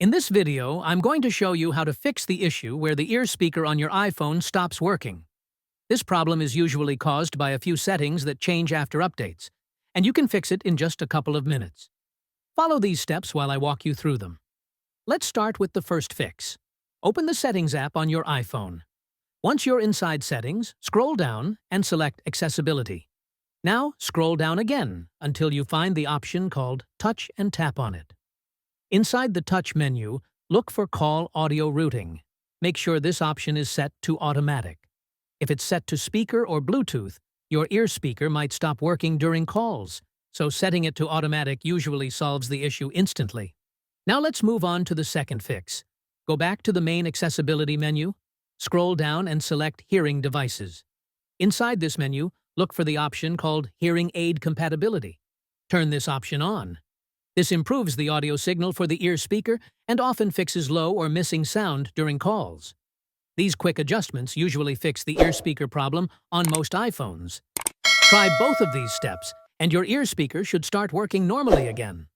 In this video, I'm going to show you how to fix the issue where the ear speaker on your iPhone stops working. This problem is usually caused by a few settings that change after updates, and you can fix it in just a couple of minutes. Follow these steps while I walk you through them. Let's start with the first fix. Open the Settings app on your iPhone. Once you're inside Settings, scroll down and select Accessibility. Now, scroll down again until you find the option called Touch and tap on it. Inside the Touch menu, look for Call Audio Routing. Make sure this option is set to Automatic. If it's set to Speaker or Bluetooth, your ear speaker might stop working during calls, so setting it to Automatic usually solves the issue instantly. Now let's move on to the second fix. Go back to the main Accessibility menu, scroll down and select Hearing Devices. Inside this menu, look for the option called Hearing Aid Compatibility. Turn this option on. This improves the audio signal for the ear speaker and often fixes low or missing sound during calls. These quick adjustments usually fix the ear speaker problem on most iPhones. Try both of these steps, and your ear speaker should start working normally again.